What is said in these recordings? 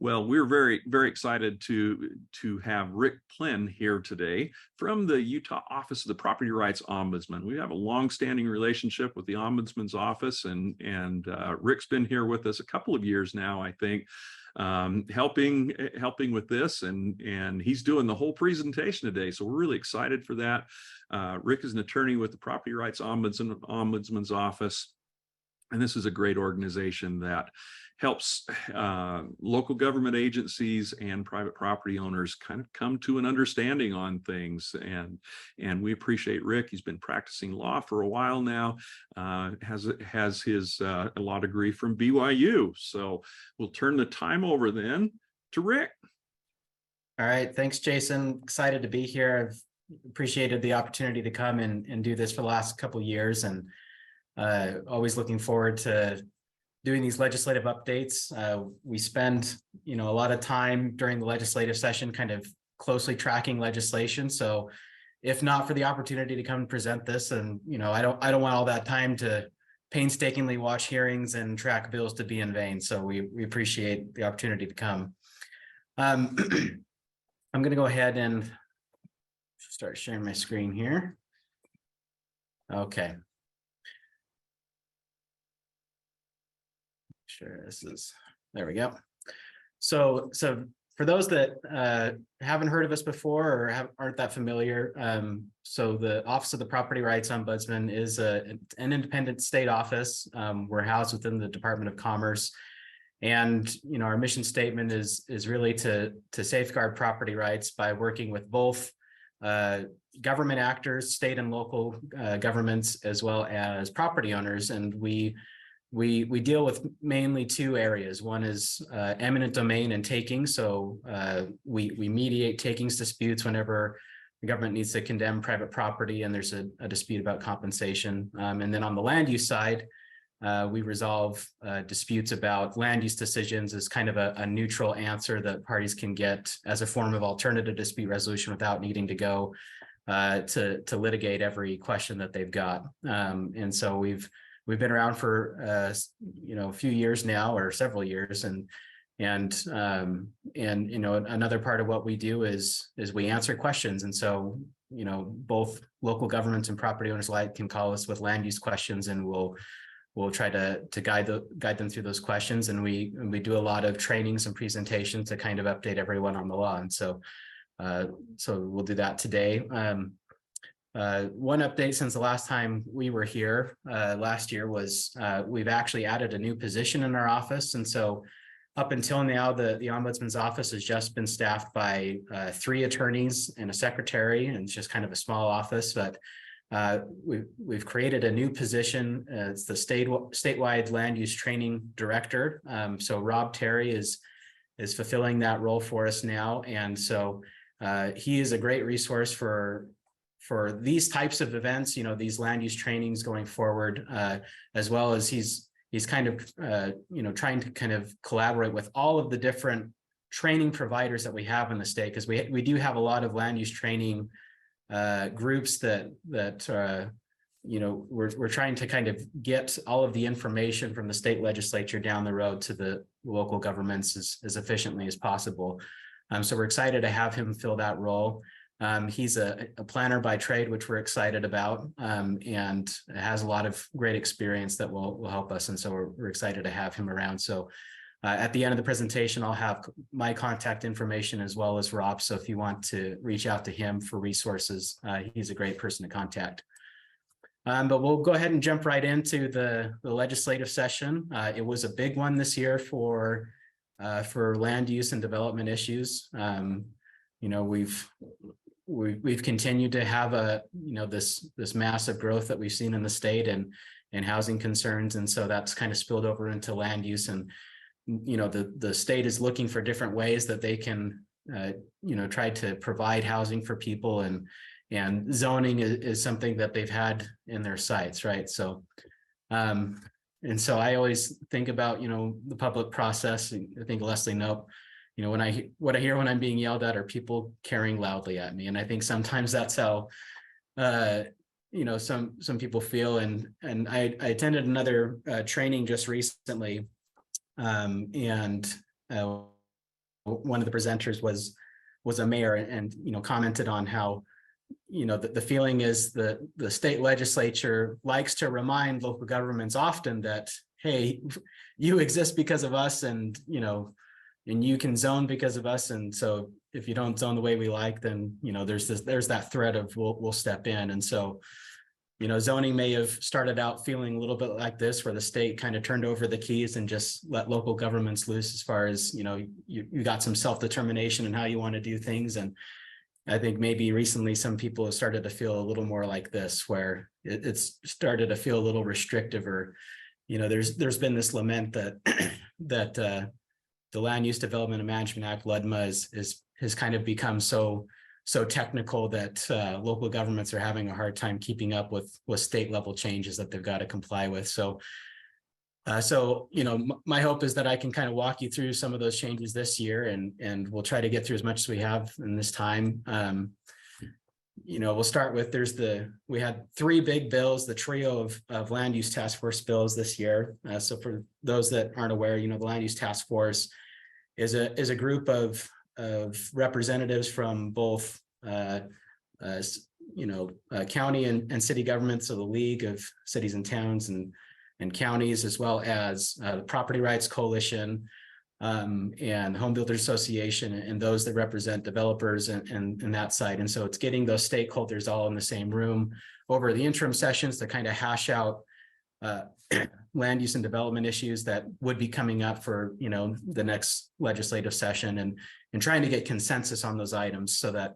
Well, we're very excited to have Rick Plinn here today from the Utah Office of the Property Rights Ombudsman. We have a long-standing relationship with the Ombudsman's office, and Rick's been here with us a couple of years now, I think, helping with this, and he's doing the whole presentation today. So we're really excited for that. Rick is an attorney with the Property Rights Ombudsman's office, and this is a great organization that helps local government agencies and private property owners kind of come to an understanding on things. And we appreciate Rick. He's been practicing law for a while now, has his law degree from BYU. So we'll turn the time over then to Rick. All right. Thanks, Jason. Excited to be here. I've appreciated the opportunity to come and do this for the last couple of years, and always looking forward to doing these legislative updates. We spend, a lot of time during the legislative session kind of closely tracking legislation. So if not for the opportunity to come and present this, and I don't want all that time to painstakingly watch hearings and track bills to be in vain. So we appreciate the opportunity to come. I'm going to go ahead and start sharing my screen here. Okay. Sure, there we go. So for those that haven't heard of us before or aren't that familiar, so the Office of the Property Rights Ombudsman is an independent state office. We're housed within the Department of Commerce, and our mission statement is really to safeguard property rights by working with both government actors, state and local governments, as well as property owners. And we deal with mainly two areas. One is eminent domain and taking. So we mediate takings disputes whenever the government needs to condemn private property and there's a dispute about compensation. And then on the land use side, we resolve disputes about land use decisions as kind of a neutral answer that parties can get as a form of alternative dispute resolution without needing to go to litigate every question that they've got. And so we've been around for a few years now, or several years, and another part of what we do is we answer questions. And so both local governments and property owners alike can call us with land use questions, and we'll try to guide them through those questions. And we do a lot of trainings and presentations to kind of update everyone on the law. And so we'll do that today. One update since the last time we were here last year was we've actually added a new position in our office. And so up until now, the Ombudsman's office has just been staffed by 3 attorneys and a secretary, and it's just kind of a small office. But we've created a new position. It's the statewide land use training director. So Rob Terry is fulfilling that role for us now. And so he is a great resource for these types of events, these land use trainings going forward, as well as he's kind of, trying to kind of collaborate with all of the different training providers that we have in the state, because we do have a lot of land use training groups that we're trying to kind of get all of the information from the state legislature down the road to the local governments as efficiently as possible. So we're excited to have him fill that role. He's a planner by trade, which we're excited about, and has a lot of great experience that will help us. And so we're excited to have him around. So at the end of the presentation, I'll have my contact information as well as Rob. So if you want to reach out to him for resources, he's a great person to contact. But we'll go ahead and jump right into the legislative session. It was a big one this year for land use and development issues. We've continued to have this massive growth that we've seen in the state and housing concerns, and so that's kind of spilled over into land use. And the state is looking for different ways that they can try to provide housing for people, and zoning is something that they've had in their sights, right? So and so I always think about the public process. I think Leslie Knope, what I hear when I'm being yelled at are people carrying loudly at me. And I think sometimes that's how, some people feel. And I attended another training just recently. one of the presenters was a mayor, and commented on how the feeling is that the state legislature likes to remind local governments often that, hey, you exist because of us, and and you can zone because of us, and so if you don't zone the way we like, then there's that threat of we'll step in. And so zoning may have started out feeling a little bit like this, where the state kind of turned over the keys and just let local governments loose as far as, you got some self-determination in how you want to do things. And I think maybe recently some people have started to feel a little more like this, where it's started to feel a little restrictive, or, there's been this lament that, that the Land Use Development and Management Act, LUDMA, has kind of become so technical that local governments are having a hard time keeping up with state level changes that they've got to comply with. So my hope is that I can kind of walk you through some of those changes this year, and we'll try to get through as much as we have in this time. We'll start with, we had 3 big bills, the trio of land use task force bills this year. So for those that aren't aware, the land use task force is a group of representatives from both county and city governments, so the League of Cities and Towns and Counties, as well as the Property Rights Coalition, and Home Builders Association, and those that represent developers and that side. And so it's getting those stakeholders all in the same room over the interim sessions to kind of hash out land use and development issues that would be coming up for the next legislative session, and trying to get consensus on those items, so that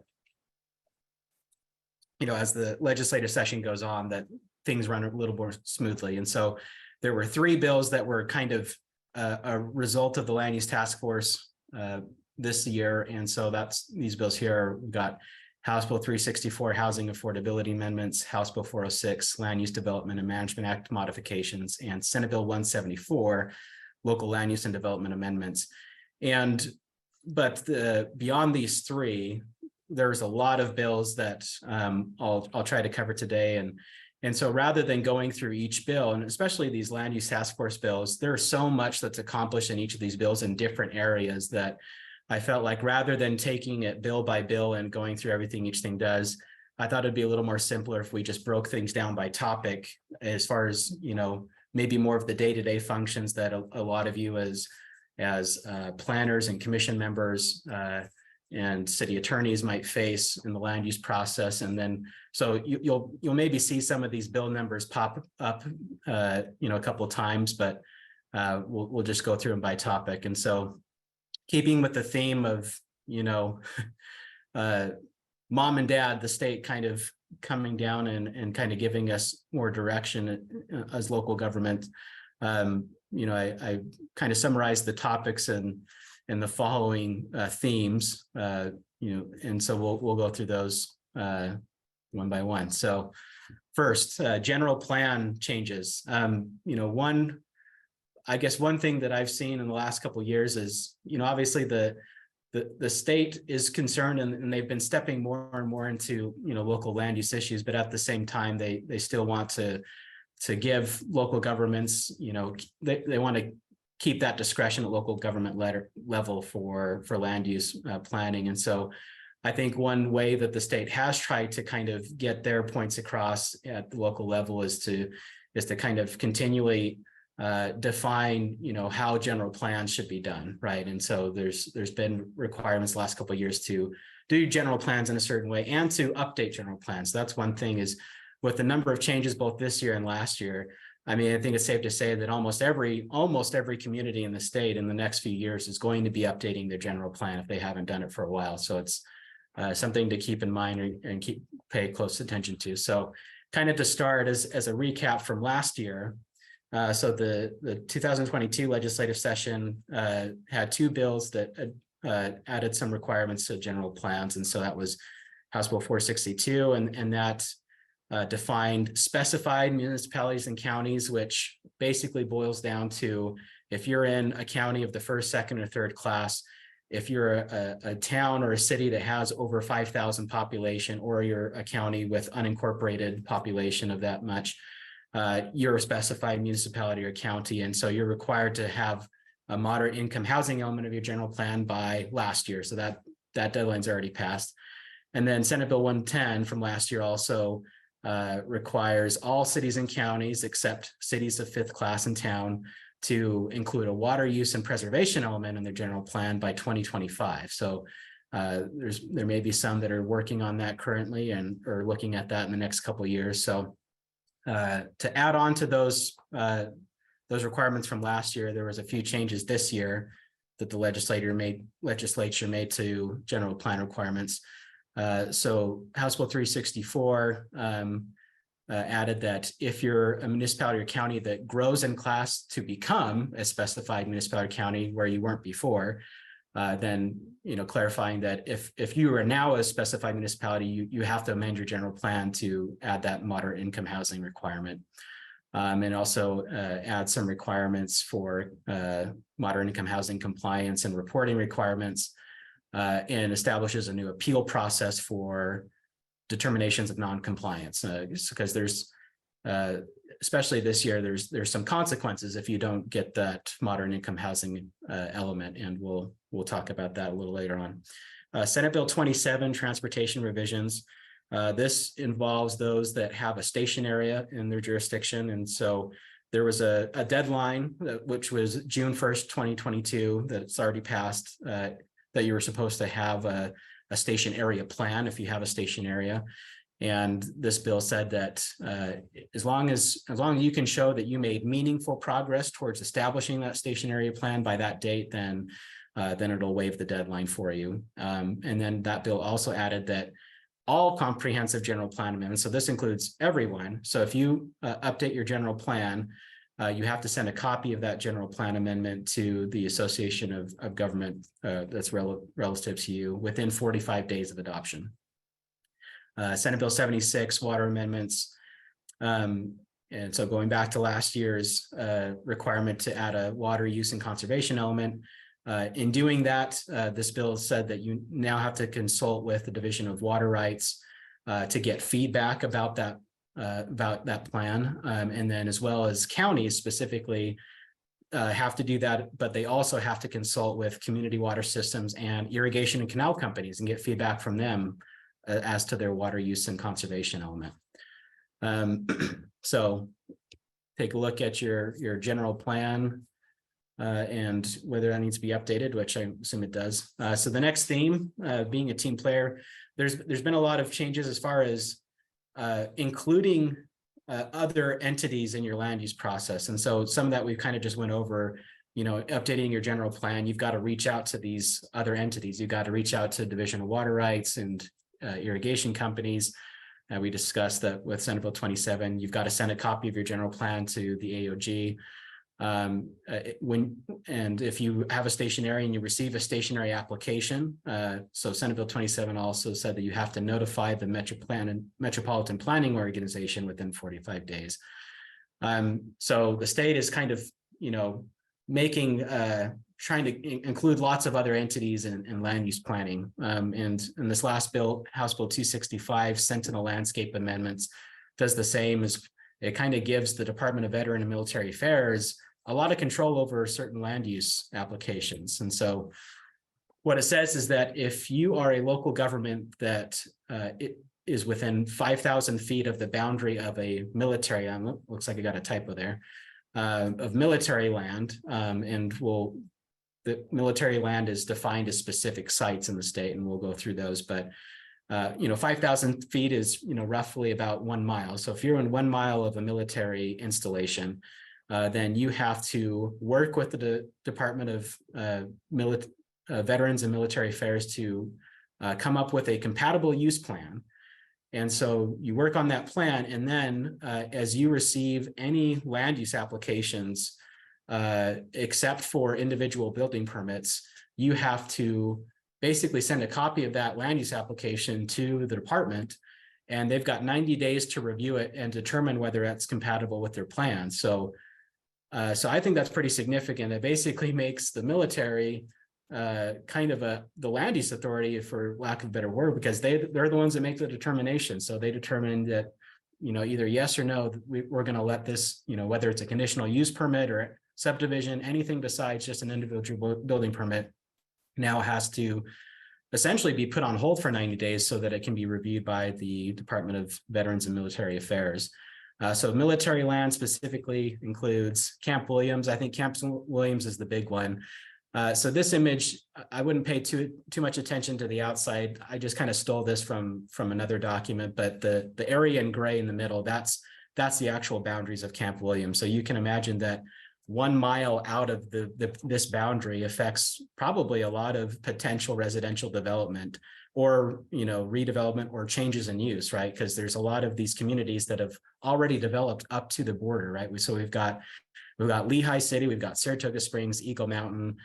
as the legislative session goes on, that things run a little more smoothly. And so there were 3 bills that were kind of a result of the land use task force this year. And so these bills here. We've got House Bill 364, Housing Affordability Amendments, House Bill 406, Land Use Development and Management Act modifications, and Senate Bill 174, Local Land Use and Development Amendments. But beyond these 3, there's a lot of bills that I'll try to cover today. And so rather than going through each bill, and especially these land use task force bills, there's so much that's accomplished in each of these bills in different areas, that I felt like rather than taking it bill by bill and going through everything each thing does, I thought it'd be a little more simpler if we just broke things down by topic, as far as, maybe more of the day-to-day functions that a lot of you as planners and commission members and city attorneys might face in the land use process. And then, so you'll maybe see some of these bill numbers pop up, a couple of times, but we'll just go through them by topic. And so, keeping with the theme of, mom and dad, the state kind of coming down and kind of giving us more direction as local government, I kind of summarized the topics and the following themes, and so we'll go through those one by one. So first, general plan changes. I guess one thing that I've seen in the last couple of years is, obviously the state is concerned, and they've been stepping more and more into, local land use issues, but at the same time, they still want to give local governments, they want to keep that discretion at local government level for land use planning. And so I think one way that the state has tried to kind of get their points across at the local level is to kind of continually define, how general plans should be done, right? And so there's been requirements the last couple of years to do general plans in a certain way and to update general plans. So that's one thing, is with the number of changes both this year and last year. I mean, I think it's safe to say that almost every community in the state in the next few years is going to be updating their general plan if they haven't done it for a while. So it's something to keep in mind and pay close attention to. So kind of to start as a recap from last year. So the 2022 legislative session had 2 bills that added some requirements to general plans. And so that was House Bill 462, and that defined specified municipalities and counties, which basically boils down to, if you're in a county of the 1st, 2nd, or 3rd class, if you're a town or a city that has over 5,000 population, or you're a county with unincorporated population of that much, you're a specified municipality or county. And so you're required to have a moderate income housing element of your general plan by last year. So that deadline's already passed. And then Senate Bill 110 from last year also requires all cities and counties except cities of fifth class in town to include a water use and preservation element in their general plan by 2025. So there may be some that are working on that currently and or looking at that in the next couple of years. So to add on to those requirements from last year, there was a few changes this year that the legislature made to general plan requirements. So House Bill 364 added that if you're a municipality or county that grows in class to become a specified municipality or county where you weren't before, then clarifying that if you are now a specified municipality, you have to amend your general plan to add that moderate income housing requirement. And also add some requirements for moderate income housing compliance and reporting requirements, and establishes a new appeal process for determinations of non-compliance, because there's especially this year there's some consequences if you don't get that moderate income housing element, and we'll talk about that a little later on. Senate Bill 27, transportation revisions. This involves those that have a station area in their jurisdiction. And so there was a deadline, which was June 1st, 2022, that's already passed, that you were supposed to have a station area plan if you have a station area. And this bill said that as long as you can show that you made meaningful progress towards establishing that station area plan by that date, then it'll waive the deadline for you. And then that bill also added that all comprehensive general plan amendments, so this includes everyone. So if you update your general plan, you have to send a copy of that general plan amendment to the Association of Government that's relative to you within 45 days of adoption. Senate Bill 76, water amendments. And so going back to last year's requirement to add a water use and conservation element, in doing that, this bill said that you now have to consult with the Division of Water Rights to get feedback about that plan, and then as well as counties specifically have to do that, but they also have to consult with community water systems and irrigation and canal companies and get feedback from them as to their water use and conservation element. So take a look at your general plan and whether that needs to be updated, which I assume it does. So the next theme, being a team player, there's been a lot of changes as far as including other entities in your land use process. And so some of that we've kind of just went over, updating your general plan. You've got to reach out to these other entities. You've got to reach out to Division of Water Rights and irrigation companies. We discussed that with Senate Bill 27. You've got to send a copy of your general plan to the AOG. And if you have a stationary and you receive a stationary application, so Senate Bill 27 also said that you have to notify the Metropolitan Planning Organization within 45 days. So the state is kind of, trying to include lots of other entities in land use planning. And in this last bill, House Bill 265, Sentinel Landscape Amendments, does the same. As it kind of gives the Department of Veteran and Military Affairs a lot of control over certain land use applications. And so what it says is that if you are a local government that it is within 5,000 feet of the boundary of a military, looks like I got a typo there, of military land, the military land is defined as specific sites in the state, and we'll go through those, but 5,000 feet is, roughly about 1 mile. So if you're in 1 mile of a military installation, then you have to work with the Department of Veterans and Military Affairs to come up with a compatible use plan. And so you work on that plan, and then as you receive any land use applications, except for individual building permits, you have to basically send a copy of that land use application to the department, and they've got 90 days to review it and determine whether that's compatible with their plan. So I think that's pretty significant. It basically makes the military kind of the land use authority, for lack of a better word, because they're the ones that make the determination. So they determine that, either yes or no, we're going to let this, whether it's a conditional use permit or subdivision, anything besides just an individual building permit now has to essentially be put on hold for 90 days so that it can be reviewed by the Department of Veterans and Military Affairs. So military land specifically includes Camp Williams. I think Camp Williams is the big one. So this image, I wouldn't pay too much attention to the outside. I just kind of stole this from another document, but the area in gray in the middle, that's the actual boundaries of Camp Williams. So you can imagine that 1 mile out of this boundary affects probably a lot of potential residential development or, you know, redevelopment or changes in use, right? Because there's a lot of these communities that have already developed up to the border, right? So we've got Lehigh City, we've got Saratoga Springs, Eagle Mountain,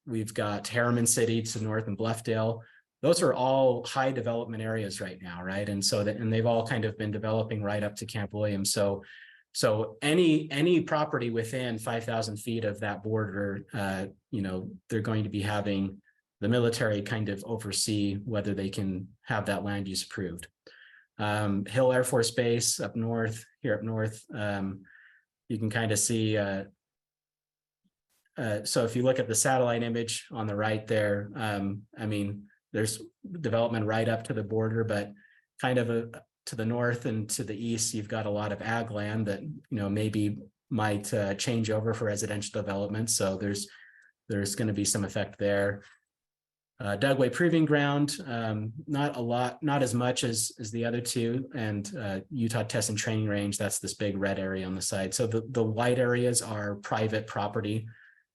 we've got Harriman City to the north and Bluffdale. Those are all high development areas right now, right? And so and they've all kind of been developing right up to Camp Williams. So any property within 5,000 feet of that border, you know, they're going to be having the military kind of oversee whether they can have that land use approved. Hill Air Force Base up north, here up north, you can kind of see, so if you look at the satellite image on the right there, I mean, there's development right up to the border, but kind of to the north and to the east, you've got a lot of ag land that, you know, maybe might change over for residential development. So there's going to be some effect there. Dugway Proving Ground, not a lot, not as much as the other two, and Utah Test and Training Range, that's this big red area on the side. So the white areas are private property,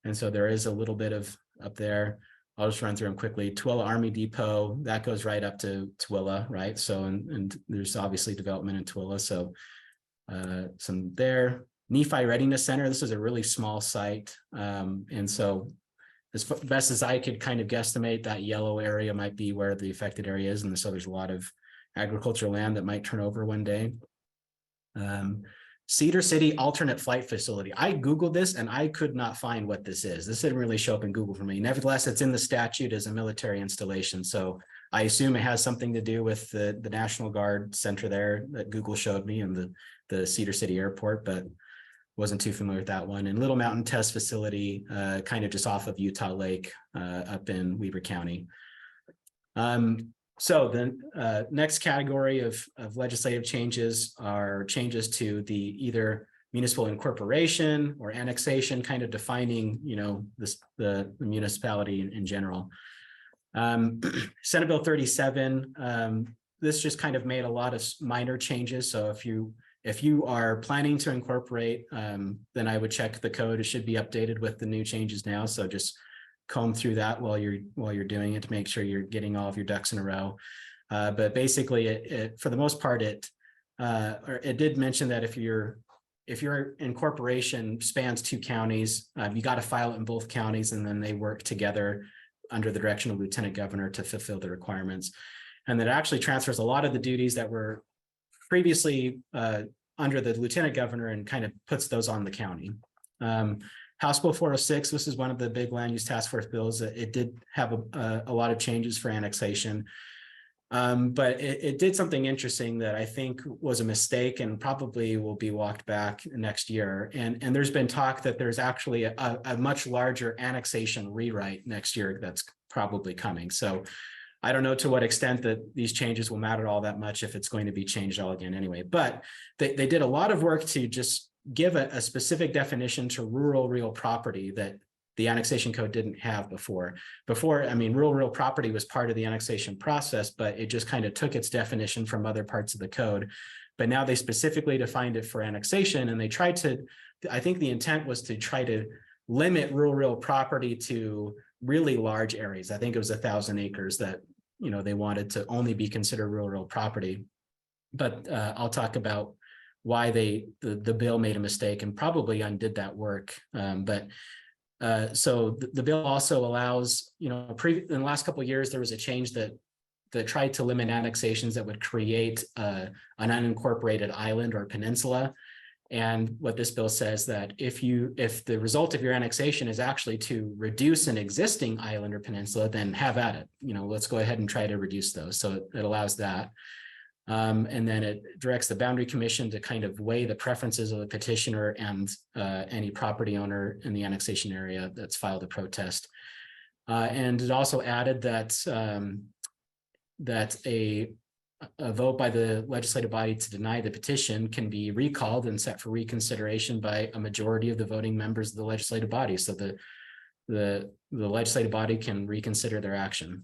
and so there is a little bit of up there. I'll just run through them quickly. Tooele Army Depot, that goes right up to Tooele, right? So, and there's obviously development in Tooele, so some there. Nephi Readiness Center, this is a really small site, and so as best as I could kind of guesstimate, that yellow area might be where the affected area is. And so there's a lot of agricultural land that might turn over one day. Cedar City Alternate Flight Facility. I Googled this and I could not find what this is. This didn't really show up in Google for me. Nevertheless, it's in the statute as a military installation. So I assume it has something to do with the National Guard Center there that Google showed me and the Cedar City Airport, but wasn't too familiar with that one. And Little Mountain Test Facility, kind of just off of Utah Lake up in Weber County. So the next category of legislative changes are changes to the either municipal incorporation or annexation, kind of defining, you know, the municipality in general. Senate Bill 37, this just kind of made a lot of minor changes. So if you are planning to incorporate, then I would check the code. It should be updated with the new changes now. So just comb through that while you're doing it to make sure you're getting all of your ducks in a row. But basically, it for the most part, it did mention that if your incorporation spans 2 counties, you got to file it in both counties, and then they work together under the direction of Lieutenant Governor to fulfill the requirements. And that actually transfers a lot of the duties that were previously under the Lieutenant Governor and kind of puts those on the county. House Bill 406, this is one of the big land use task force bills. It did have a lot of changes for annexation, but it did something interesting that I think was a mistake and probably will be walked back next year. And there's been talk that there's actually a much larger annexation rewrite next year that's probably coming. So I don't know to what extent that these changes will matter all that much if it's going to be changed all again anyway, but they did a lot of work to just give a specific definition to rural real property that the annexation code didn't have before. I mean, rural real property was part of the annexation process, but it just kind of took its definition from other parts of the code. But now they specifically defined it for annexation, and they tried to, I think the intent was to try to limit rural real property to really large areas. I think it was 1,000 acres that, you know, they wanted to only be considered rural real property. But I'll talk about why the bill made a mistake and probably undid that work. So the bill also allows, you know, in the last couple of years, there was a change that tried to limit annexations that would create an unincorporated island or peninsula. And what this bill says that if the result of your annexation is actually to reduce an existing island or peninsula, then have at it. You know, let's go ahead and try to reduce those. So it allows that. And then it directs the Boundary Commission to kind of weigh the preferences of the petitioner and any property owner in the annexation area that's filed a protest. And it also added that a vote by the legislative body to deny the petition can be recalled and set for reconsideration by a majority of the voting members of the legislative body. So the legislative body can reconsider their action.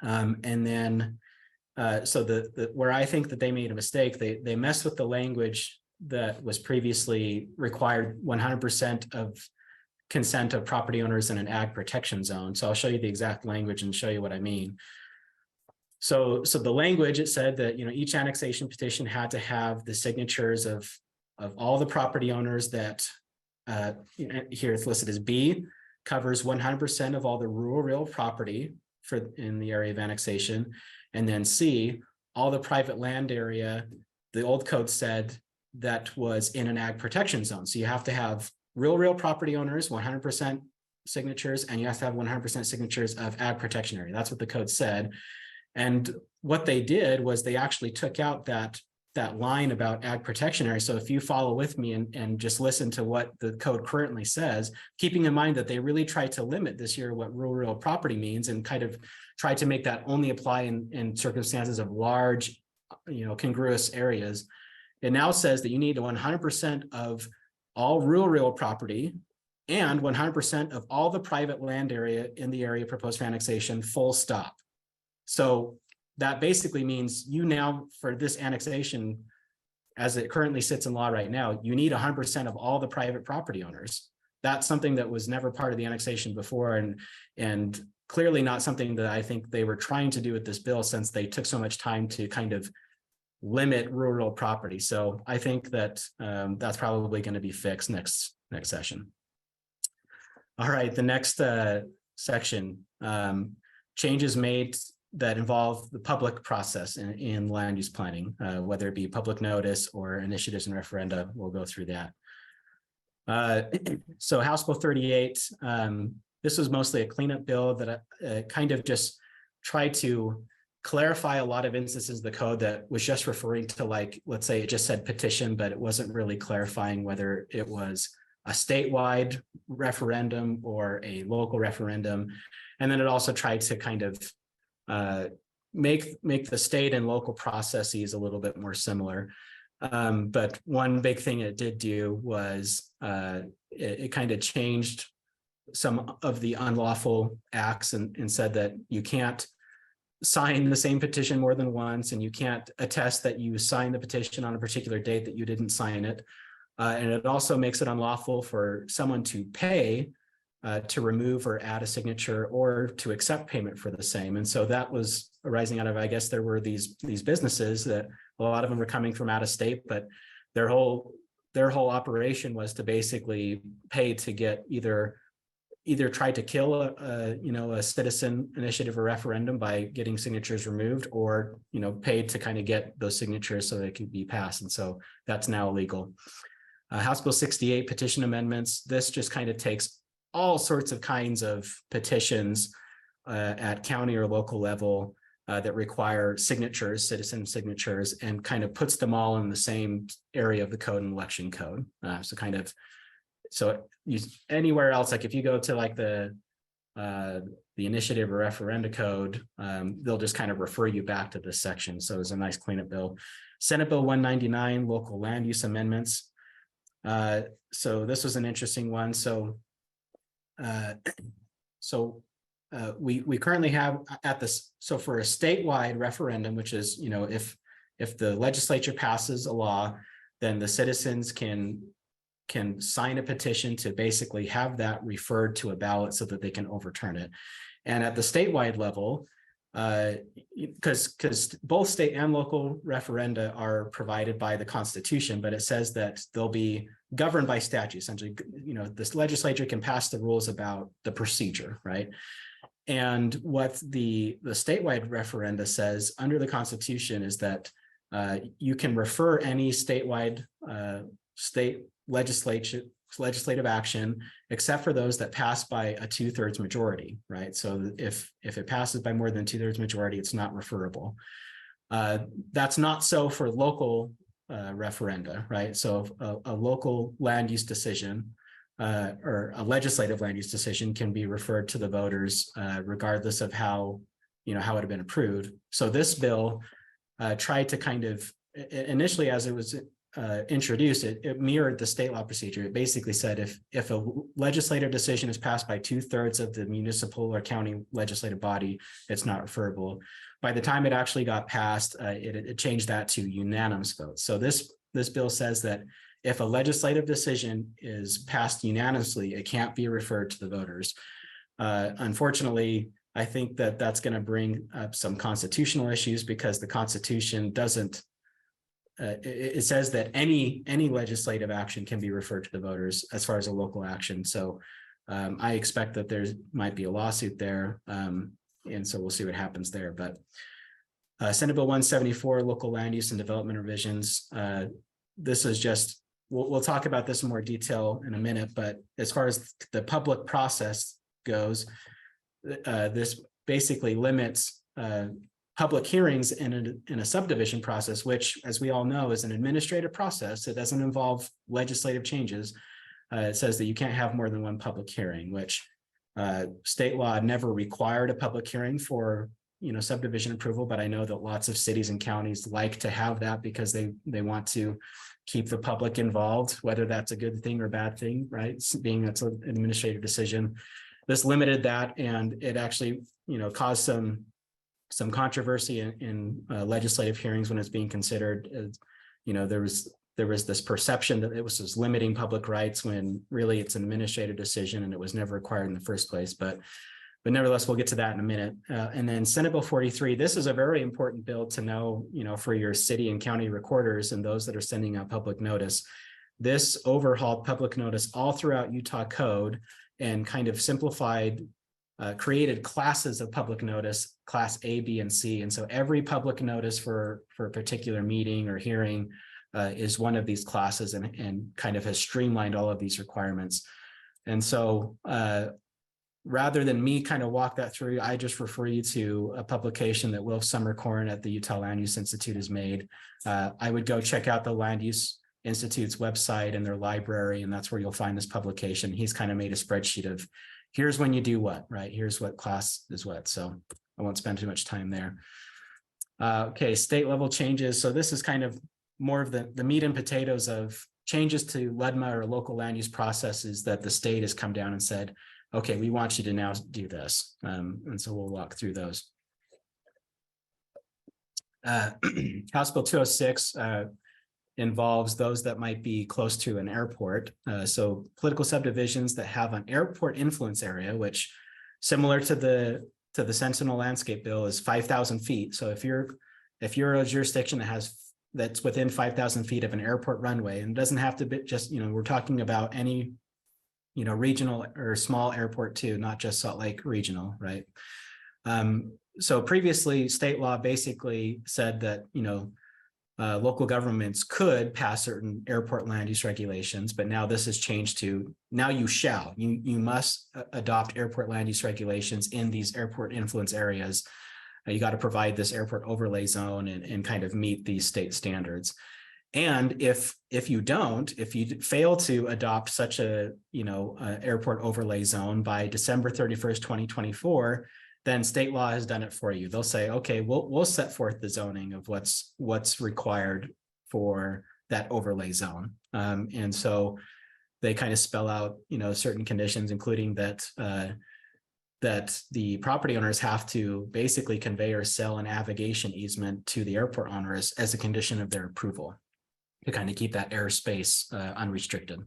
And then so where I think that they made a mistake, they messed with the language that was previously required 100% of consent of property owners in an ag protection zone. So I'll show you the exact language and show you what I mean. So the language, it said that, you know, each annexation petition had to have the signatures of all the property owners that here it's listed as B, covers 100% of all the rural real property in the area of annexation. And then C, all the private land area, the old code said that was in an ag protection zone. So you have to have real property owners, 100% signatures, and you have to have 100% signatures of ag protection area. That's what the code said. And what they did was they actually took out that line about ag protection area. So if you follow with me and just listen to what the code currently says, keeping in mind that they really tried to limit this year what rural real property means and kind of tried to make that only apply in circumstances of large, you know, congruous areas. It now says that you need 100% of all rural real property and 100% of all the private land area in the area proposed for annexation, full stop. So that basically means you now, for this annexation, as it currently sits in law right now, you need 100% of all the private property owners. That's something that was never part of the annexation before, and clearly not something that I think they were trying to do with this bill, since they took so much time to kind of limit rural property. So I think that that's probably going to be fixed next session. All right, the next section, changes made that involve the public process in land use planning, whether it be public notice or initiatives and referenda. We'll go through that. So House Bill 38, this was mostly a cleanup bill that kind of just tried to clarify a lot of instances of the code that was just referring to, like, let's say it just said petition, but it wasn't really clarifying whether it was a statewide referendum or a local referendum. And then it also tried to kind of make the state and local processes a little bit more similar. But one big thing it did do was it kind of changed some of the unlawful acts and said that you can't sign the same petition more than once, and you can't attest that you signed the petition on a particular date that you didn't sign it. And it also makes it unlawful for someone to pay to remove or add a signature or to accept payment for the same. And so that was arising out of, I guess, there were these businesses that a lot of them were coming from out of state, but their whole operation was to basically pay to get either try to kill a citizen initiative or referendum by getting signatures removed, or paid to kind of get those signatures so they could be passed. And so that's now illegal. House Bill 68 petition amendments. This just kind of takes all sorts of kinds of petitions at county or local level that require signatures, citizen signatures, and kind of puts them all in the same area of the code and election code. So anywhere else, like if you go to like the initiative or referenda code, they'll just kind of refer you back to this section. So it's a nice cleanup bill. Senate Bill 199, local land use amendments. So this was an interesting one. We currently have at this, so for a statewide referendum, which is, if the legislature passes a law, then the citizens can sign a petition to basically have that referred to a ballot so that they can overturn it. And at the statewide level, because both state and local referenda are provided by the Constitution, but it says that they'll be governed by statute. Essentially, this legislature can pass the rules about the procedure, right? And what the statewide referenda says under the Constitution is that you can refer any statewide state legislative action, except for those that pass by a 2/3 majority, right? So if it passes by more than 2/3 majority, it's not referable. That's not so for local referenda, right? So a local land use decision or a legislative land use decision can be referred to the voters regardless of how, how it had been approved. So this bill tried to kind of, initially as it was introduced, it mirrored the state law procedure. It basically said if a legislative decision is passed by 2/3 of the municipal or county legislative body, it's not referable. By the time it actually got passed, it changed that to unanimous votes. So this bill says that if a legislative decision is passed unanimously, it can't be referred to the voters. Unfortunately, I think that that's going to bring up some constitutional issues because the Constitution doesn't. It says that any legislative action can be referred to the voters as far as a local action. So I expect that there might be a lawsuit there. And so we'll see what happens there. But Senate Bill 174, local land use and development revisions. This is just, we'll talk about this in more detail in a minute, but as far as the public process goes, this basically limits public hearings in a subdivision process, which, as we all know, is an administrative process. It doesn't involve legislative changes. It says that you can't have more than one public hearing, which state law never required a public hearing for subdivision approval, but I know that lots of cities and counties like to have that because they want to keep the public involved, whether that's a good thing or a bad thing, right? Being that's an administrative decision. This limited that, and it actually caused some controversy in legislative hearings when it's being considered. There was this perception that it was just limiting public rights when really it's an administrative decision and it was never required in the first place. But nevertheless, we'll get to that in a minute. And then Senate Bill 43, this is a very important bill to know, for your city and county recorders and those that are sending out public notice. This overhauled public notice all throughout Utah code and kind of simplified, created classes of public notice, class A, B, and C. And so every public notice for a particular meeting or hearing is one of these classes and kind of has streamlined all of these requirements. And so rather than me kind of walk that through, I just refer you to a publication that Will Summercorn at the Utah Land Use Institute has made. I would go check out the Land Use Institute's website and their library, and that's where you'll find this publication. He's kind of made a spreadsheet of here's when you do what, right? Here's what class is what. So I won't spend too much time there. Okay, state level changes. So this is kind of more of the meat and potatoes of changes to LUDMA or local land use processes that the state has come down and said, okay, we want you to now do this. And so we'll walk through those. House Bill 206 involves those that might be close to an airport. So political subdivisions that have an airport influence area, which similar to the Sentinel Landscape Bill is 5,000 feet. So if you're a jurisdiction that's within 5,000 feet of an airport runway, and it doesn't have to be just, we're talking about any, regional or small airport too, not just Salt Lake Regional, right? So previously state law basically said that, local governments could pass certain airport land use regulations, but now this has changed to now you must adopt airport land use regulations in these airport influence areas. You got to provide this airport overlay zone and kind of meet these state standards. And if you fail to adopt such a airport overlay zone by December 31st, 2024, then state law has done it for you. They'll say, okay, we'll set forth the zoning of what's required for that overlay zone. And so they kind of spell out, certain conditions, including that the property owners have to basically convey or sell an navigation easement to the airport owners as a condition of their approval to kind of keep that airspace unrestricted.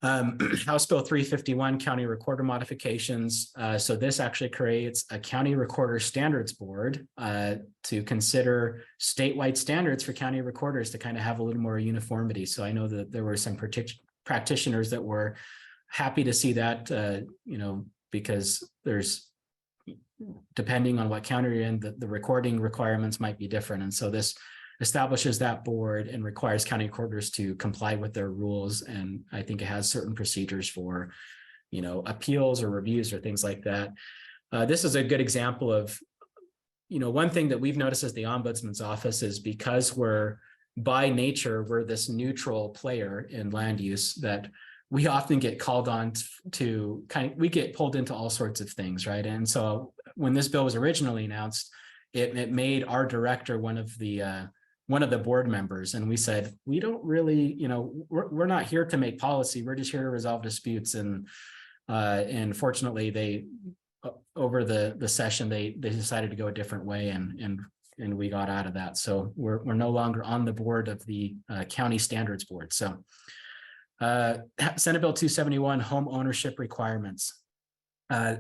House Bill 351, county recorder modifications. So this actually creates a county recorder standards board to consider statewide standards for county recorders to kind of have a little more uniformity. So I know that there were some practitioners that were happy to see that, because there's, depending on what county you're in, the recording requirements might be different. And so this establishes that board and requires county recorders to comply with their rules. And I think it has certain procedures for, appeals or reviews or things like that. This is a good example of one thing that we've noticed as the Ombudsman's office is because by nature, we're this neutral player in land use, that we often get called on to we get pulled into all sorts of things, right? And so when this bill was originally announced, it made our director one of the board members, and we said, we don't really, we're not here to make policy, we're just here to resolve disputes. And fortunately, over the session, they decided to go a different way, and we got out of that. So we're no longer on the board of the county standards board. So Senate Bill 271, home ownership requirements.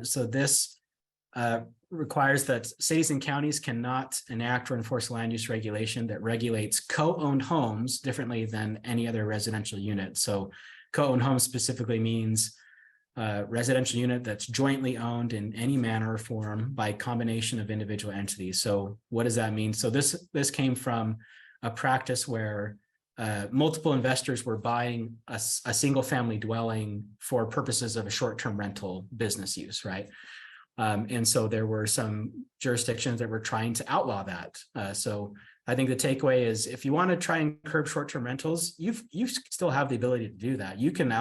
So this requires that cities and counties cannot enact or enforce land use regulation that regulates co-owned homes differently than any other residential unit. So co-owned homes specifically means residential unit that's jointly owned in any manner or form by a combination of individual entities. So what does that mean? So this came from a practice where multiple investors were buying a single family dwelling for purposes of a short-term rental business use, right? And so there were some jurisdictions that were trying to outlaw that. So I think the takeaway is, if you want to try and curb short-term rentals, you still have the ability to do that. You can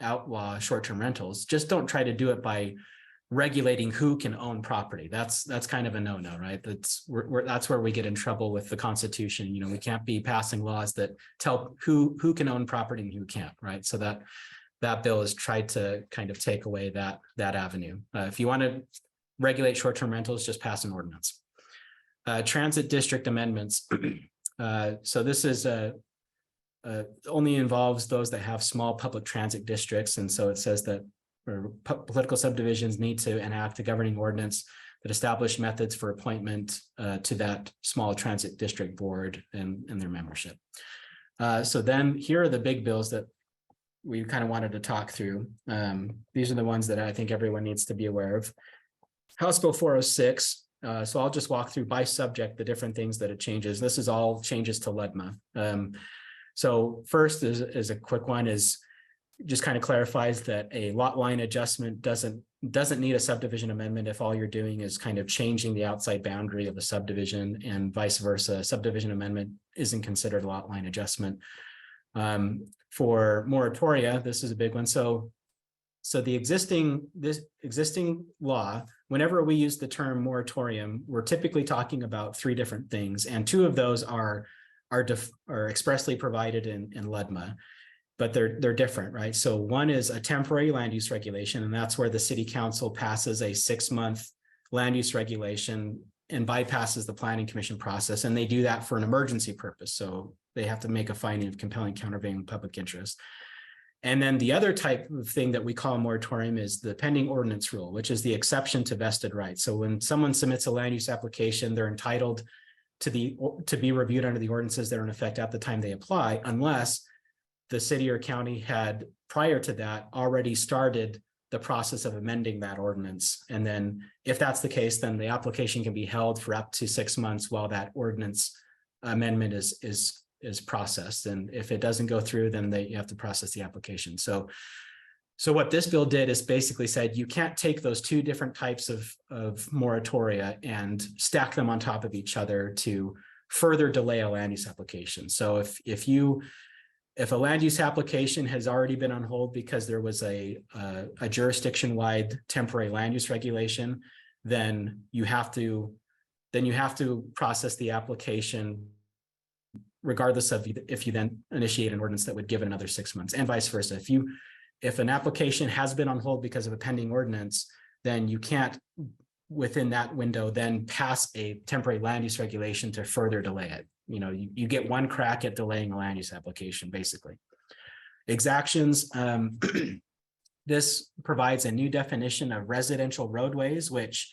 outlaw short-term rentals. Just don't try to do it by regulating who can own property. That's kind of a no-no, right? That's where we get in trouble with the Constitution. We can't be passing laws that tell who can own property and who can't, right? So that bill has tried to kind of take away that avenue. If you want to regulate short-term rentals, just pass an ordinance. Transit district amendments. So this is only involves those that have small public transit districts. And so it says that political subdivisions need to enact a governing ordinance that establish methods for appointment to that small transit district board and their membership. So then here are the big bills that we kind of wanted to talk through. These are the ones that I think everyone needs to be aware of. House Bill 406. So I'll just walk through by subject the different things that it changes. This is all changes to LEDMA. So first is a quick one, is just kind of clarifies that a lot line adjustment doesn't need a subdivision amendment if all you're doing is kind of changing the outside boundary of a subdivision, and vice versa. Subdivision amendment isn't considered a lot line adjustment. For moratoria, this is a big one. So this existing law, whenever we use the term moratorium, we're typically talking about three different things, and two of those are expressly provided in LEDMA, but they're different, right? So one is a temporary land use regulation, and that's where the city council passes a 6-month land use regulation and bypasses the planning commission process, and they do that for an emergency purpose. So they have to make a finding of compelling countervailing public interest. And then the other type of thing that we call a moratorium is the pending ordinance rule, which is the exception to vested rights. So when someone submits a land use application, they're entitled to be reviewed under the ordinances that are in effect at the time they apply, unless the city or county had prior to that already started the process of amending that ordinance. And then if that's the case, then the application can be held for up to 6 months while that ordinance amendment is processed. And if it doesn't go through, then you have to process the application. So what this bill did is basically said, you can't take those two different types of moratoria and stack them on top of each other to further delay a land use application. So if a land use application has already been on hold because there was a jurisdiction-wide temporary land use regulation, then you have to process the application regardless of if you then initiate an ordinance that would give it another 6 months, and vice versa. If an application has been on hold because of a pending ordinance, then you can't, within that window, then pass a temporary land use regulation to further delay it. You get one crack at delaying a land use application, basically. Exactions. This provides a new definition of residential roadways, which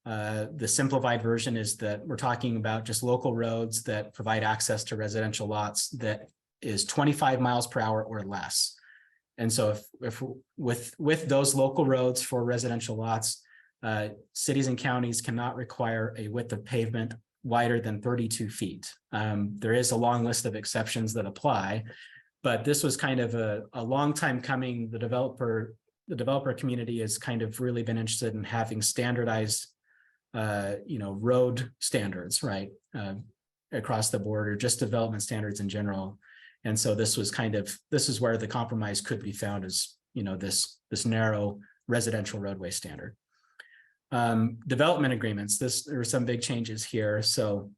the simplified version is that we're talking about just local roads that provide access to residential lots that is 25 miles per hour or less. And so if with those local roads for residential lots, cities and counties cannot require a width of pavement wider than 32 feet. There is a long list of exceptions that apply, but this was kind of a long time coming. The developer community has kind of really been interested in having standardized road standards, right, across the board, or just development standards in general. And so this is where the compromise could be found, is, this narrow residential roadway standard. Development agreements, there were some big changes here. So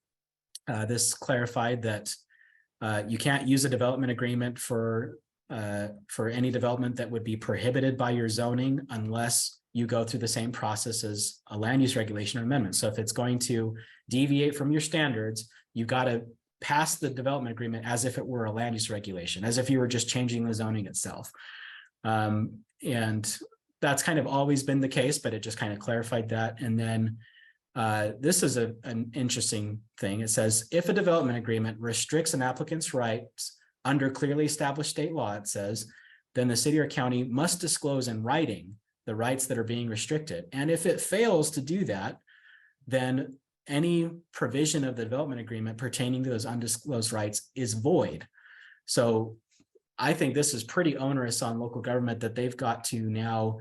this clarified that you can't use a development agreement for any development that would be prohibited by your zoning unless you go through the same process as a land use regulation or amendment. So if it's going to deviate from your standards, you got to pass the development agreement as if it were a land use regulation, as if you were just changing the zoning itself. And that's kind of always been the case, but it just kind of clarified that. And then this is an interesting thing. It says, if a development agreement restricts an applicant's rights under clearly established state law, it says, then the city or county must disclose in writing the rights that are being restricted. And if it fails to do that, then any provision of the development agreement pertaining to those undisclosed rights is void. So I think this is pretty onerous on local government, that they've got to now,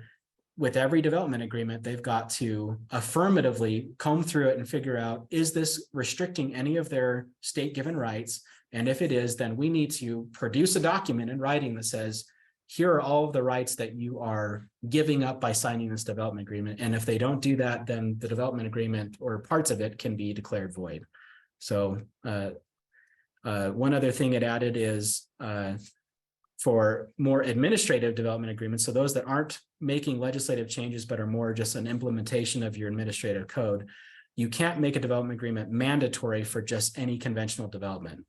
with every development agreement, they've got to affirmatively comb through it and figure out, is this restricting any of their state given rights? And if it is, then we need to produce a document in writing that says, here are all of the rights that you are giving up by signing this development agreement. And if they don't do that, then the development agreement or parts of it can be declared void. So one other thing it added is for more administrative development agreements, so those that aren't making legislative changes, but are more just an implementation of your administrative code, you can't make a development agreement mandatory for just any conventional development.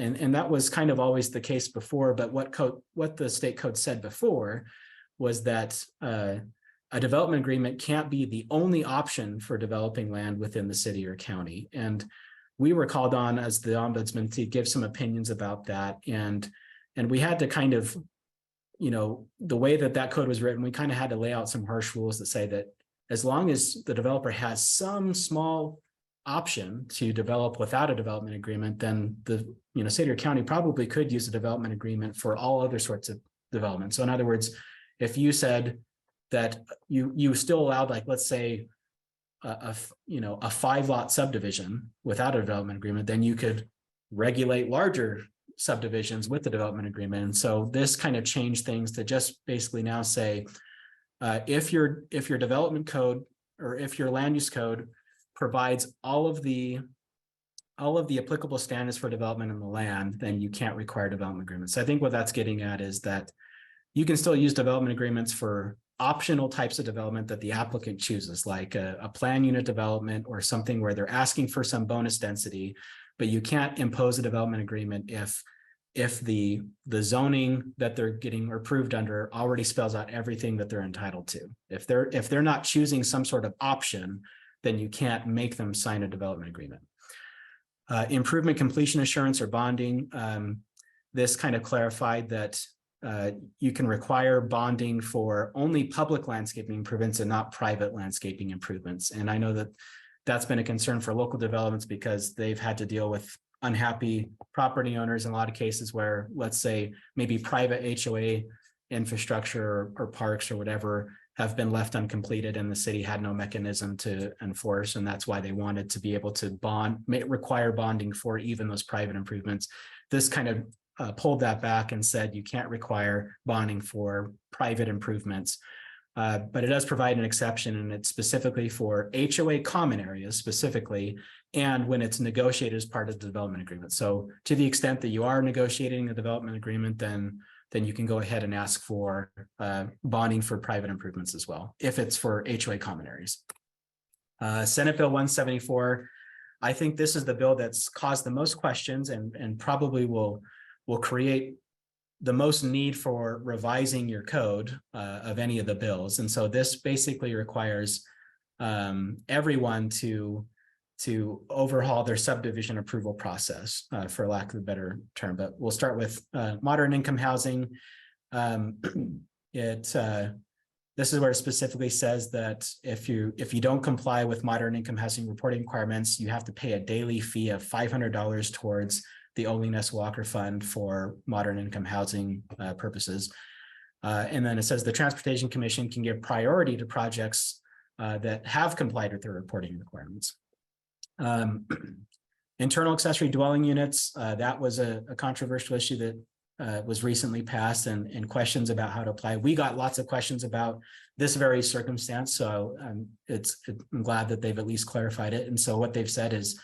And that was kind of always the case before, but what the state code said before was that a development agreement can't be the only option for developing land within the city or county. And we were called on as the ombudsman to give some opinions about that. And we had to kind of, the way that code was written, we kind of had to lay out some harsh rules that say that as long as the developer has some small option to develop without a development agreement, then the city or county probably could use a development agreement for all other sorts of development. So in other words, if you said that you still allowed, like, let's say a 5-lot subdivision without a development agreement, then you could regulate larger subdivisions with the development agreement. And so this kind of changed things to just basically now say, if your development code, or if your land use code provides all of the applicable standards for development in the land, then you can't require development agreements. So I think what that's getting at is that you can still use development agreements for optional types of development that the applicant chooses, like a plan unit development or something where they're asking for some bonus density, but you can't impose a development agreement if the zoning that they're getting approved under already spells out everything that they're entitled to. If they're not choosing some sort of option, then you can't make them sign a development agreement. Improvement completion assurance or bonding. This kind of clarified that you can require bonding for only public landscaping improvements and not private landscaping improvements. And I know that that's been a concern for local developments because they've had to deal with unhappy property owners in a lot of cases where, let's say, maybe private HOA infrastructure or parks or whatever have been left uncompleted and the city had no mechanism to enforce. And that's why they wanted to be able to require bonding for even those private improvements. This kind of pulled that back and said you can't require bonding for private improvements. But it does provide an exception, and it's specifically for HOA common areas specifically, and when it's negotiated as part of the development agreement. So to the extent that you are negotiating a development agreement, then you can go ahead and ask for bonding for private improvements as well, if it's for HOA common areas. Senate Bill 174, I think this is the bill that's caused the most questions and probably will create the most need for revising your code of any of the bills. And so this basically requires everyone to overhaul their subdivision approval process, for lack of a better term. But we'll start with moderate income housing. This is where it specifically says that if you don't comply with moderate income housing reporting requirements, you have to pay a daily fee of $500 towards the Ole Ness Walker Fund for modern income housing purposes. And then it says the Transportation Commission can give priority to projects that have complied with their reporting requirements. Internal accessory dwelling units, that was a controversial issue that was recently passed, and questions about how to apply. We got lots of questions about this very circumstance, so I'm glad that they've at least clarified it. And so what they've said is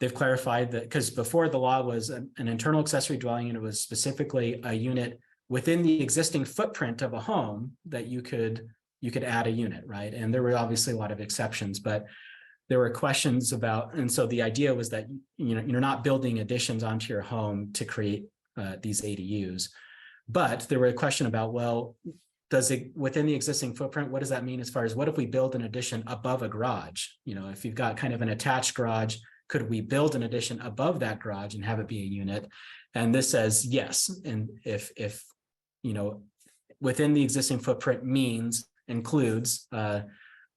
they've clarified that, because before the law was an internal accessory dwelling unit was specifically a unit within the existing footprint of a home that you could add a unit, right? And there were obviously a lot of exceptions, but there were questions about, and so the idea was that, you know, you're not building additions onto your home to create these ADUs. But there were a question about, well, does it, within the existing footprint, what does that mean as far as what if we build an addition above a garage? You know, if you've got kind of an attached garage, could we build an addition above that garage and have it be a unit? And this says yes. And if you know, within the existing footprint includes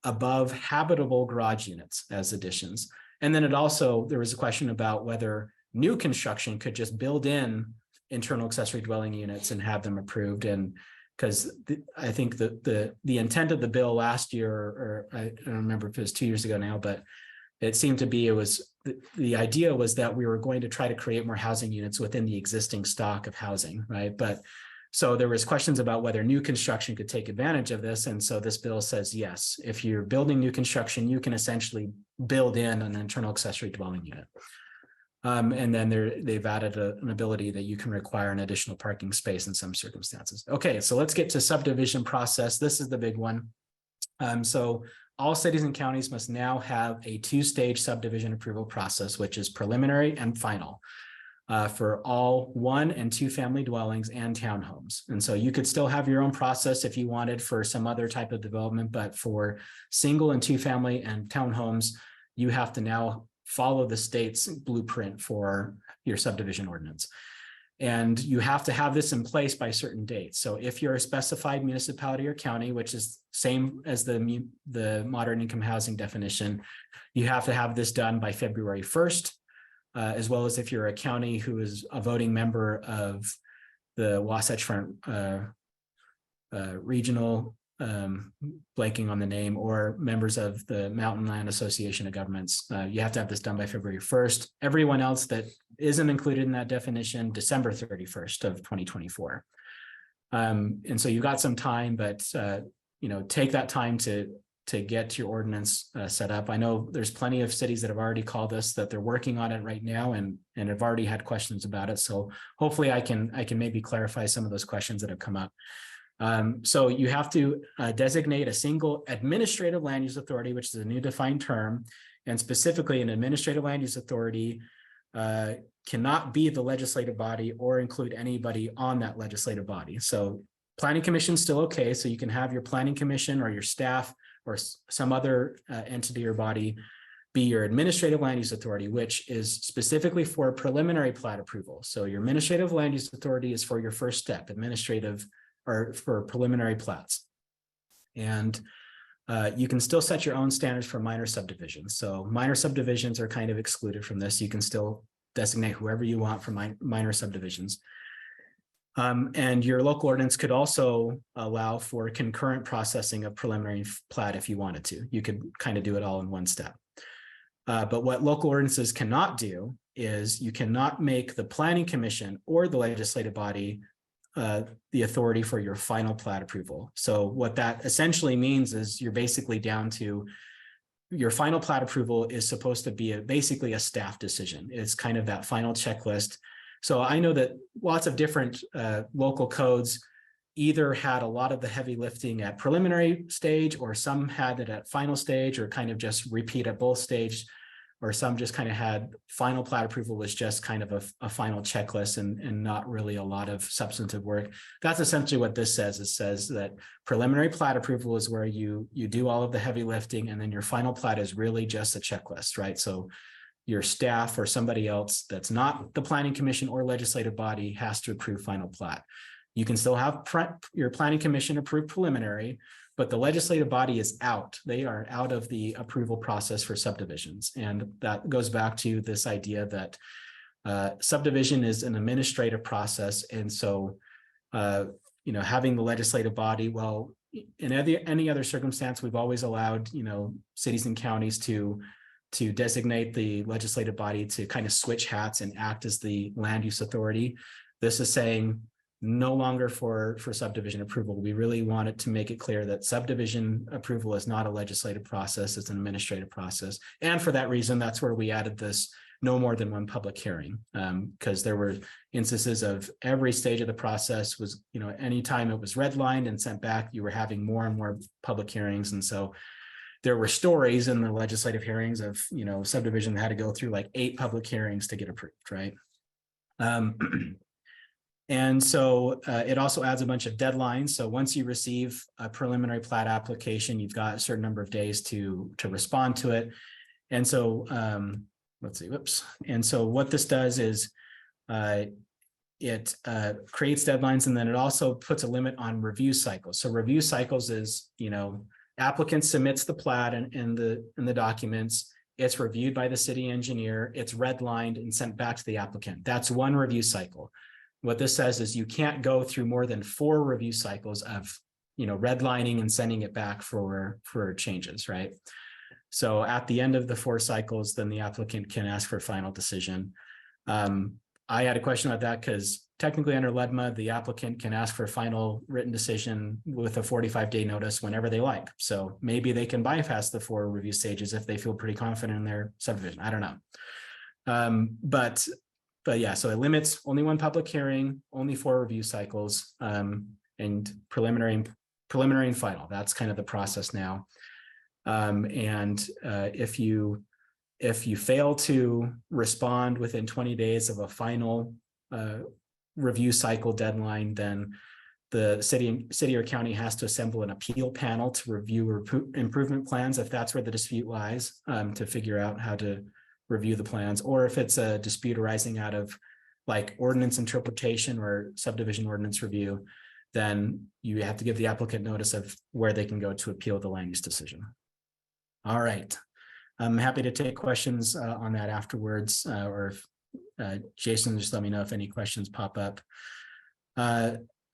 above habitable garage units as additions. And then there was a question about whether new construction could just build in internal accessory dwelling units and have them approved. And because I think the intent of the bill last year, or I don't remember if it was 2 years ago now, but it seemed to be, the idea was that we were going to try to create more housing units within the existing stock of housing, right? But so there was questions about whether new construction could take advantage of this. And so this bill says, yes, if you're building new construction, you can essentially build in an internal accessory dwelling unit. And then they've added an ability that you can require an additional parking space in some circumstances. Okay, so let's get to subdivision process. This is the big one. So all cities and counties must now have a two-stage subdivision approval process, which is preliminary and final. For all 1 and 2 family dwellings and townhomes. And so you could still have your own process if you wanted for some other type of development, but for single and 2 family and townhomes, you have to now follow the state's blueprint for your subdivision ordinance. And you have to have this in place by certain dates. So if you're a specified municipality or county, which is same as the moderate income housing definition, you have to have this done by February 1st. As well as if you're a county who is a voting member of the Wasatch Front Regional, blanking on the name, or members of the Mountain Land Association of Governments, you have to have this done by February 1st. Everyone else that isn't included in that definition, December 31st of 2024. And so you've got some time, but you know, take that time to get your ordinance set up. I know there's plenty of cities that have already called us that they're working on it right now and have already had questions about it. So hopefully I can maybe clarify some of those questions that have come up. So you have to designate a single administrative land use authority, which is a new defined term. And specifically, an administrative land use authority cannot be the legislative body or include anybody on that legislative body. So planning commission is still okay. So you can have your planning commission or your staff or some other entity or body be your administrative land use authority, which is specifically for preliminary plat approval. So your administrative land use authority is for your first step, administrative or for preliminary plats. And you can still set your own standards for minor subdivisions. So minor subdivisions are kind of excluded from this. You can still designate whoever you want for minor subdivisions. And your local ordinance could also allow for concurrent processing of preliminary plat if you wanted to. You could kind of do it all in one step. But what local ordinances cannot do is you cannot make the planning commission or the legislative body the authority for your final plat approval. So what that essentially means is you're basically down to your final plat approval is supposed to be basically a staff decision. It's kind of that final checklist. So I know that lots of different local codes either had a lot of the heavy lifting at preliminary stage, or some had it at final stage, or kind of just repeat at both stages, or some just kind of had final plat approval was just kind of a final checklist and not really a lot of substantive work. That's essentially what this says. It says that preliminary plat approval is where you do all of the heavy lifting, and then your final plat is really just a checklist, right? So your staff or somebody else that's not the planning commission or legislative body has to approve final plat. You can still have your planning commission approve preliminary, but the legislative body is out. They are out of the approval process for subdivisions. And that goes back to this idea that subdivision is an administrative process. And so, having the legislative body, well, in any other circumstance, we've always allowed, cities and counties to designate the legislative body to kind of switch hats and act as the land use authority. This is saying no longer for subdivision approval. We really wanted to make it clear that subdivision approval is not a legislative process, it's an administrative process. And for that reason, that's where we added this no more than one public hearing, because there were instances of every stage of the process was, anytime it was redlined and sent back, you were having more and more public hearings. And so there were stories in the legislative hearings of, subdivision had to go through like 8 public hearings to get approved, right? And so it also adds a bunch of deadlines. So once you receive a preliminary plat application, you've got a certain number of days to respond to it. And so let's see, whoops. And so what this does is it creates deadlines, and then it also puts a limit on review cycles. So review cycles is, applicant submits the plat in the documents. It's reviewed by the city engineer. It's redlined and sent back to the applicant. That's one review cycle. What this says is you can't go through more than 4 review cycles of, redlining and sending it back for changes, right? So at the end of the 4 cycles, then the applicant can ask for a final decision. I had a question about that because technically under LEDMA, the applicant can ask for a final written decision with a 45-day notice whenever they like. So maybe they can bypass the 4 review stages if they feel pretty confident in their subdivision. I don't know. But yeah, so it limits only 1 public hearing, only 4 review cycles, and preliminary and final. That's kind of the process now. If you fail to respond within 20 days of a final review cycle deadline, then the city or county has to assemble an appeal panel to review improvement plans if that's where the dispute lies, to figure out how to review the plans, or if it's a dispute arising out of like ordinance interpretation or subdivision ordinance review, then you have to give the applicant notice of where they can go to appeal the land use decision. All right. I'm happy to take questions on that afterwards, or if Jason, just let me know if any questions pop up.